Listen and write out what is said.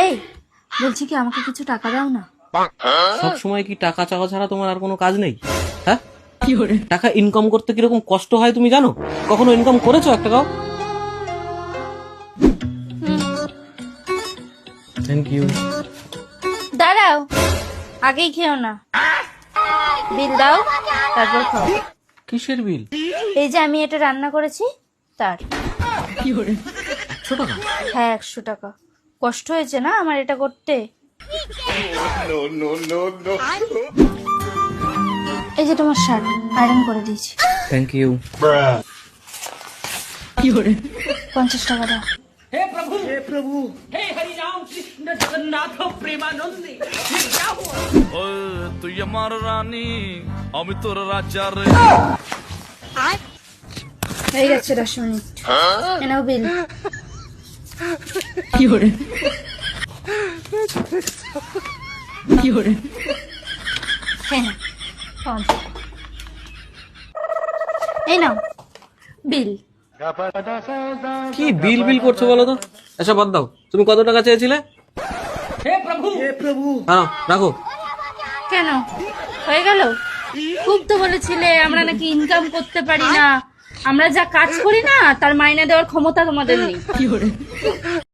এই বলছি কি আমাকে কিছু টাকা দাও না। সব সময় কি টাকা চাওয়া ছাড়া তোমার আর কোনো কাজ নেই? হ্যাঁ, কি করে টাকা ইনকাম করতে কিরকম কষ্ট হয় তুমি জানো? কখনো ইনকাম করেছো এক টাকাও? Thank you. দাঁড়াও, আগেই খেও না, বিল দাও তারপর খাও। কিসের বিল? এই যে আমি এটা রান্না করেছি তার। কি করে? 100 টাকা? হ্যাঁ 100 টাকা। কষ্ট হয়েছে না আমার এটা করতে। এই যে তোমার শার্ট আয়রন করে দিয়েছি। Thank you. কি করে? 50 টাকা দাও। हे प्रभु हे हरि राम कृष्ण जगन्नाथ प्रेमानंदी ये क्या हुआ? তুই আমার রানী আমি তোর রাজা রে। হয়ে গেছে 10 মিনিট। এনাও বিল। কি করে? কি করে? হ্যাঁ না, 50। এই নাও বিল। কি বিল বিল করছো বলো তো? আচ্ছা বাদ দাও, তুমি কত টাকা চেয়েছিলে? हे प्रभु হ্যাঁ রাখো। কেন হয়ে গেল? খুব তো বলেছিলে আমরা নাকি ইনকাম করতে পারি না, আমরা যা কাজ করি না তার মাইনে দেওয়ার ক্ষমতা তোমাদের নেই। কি করে?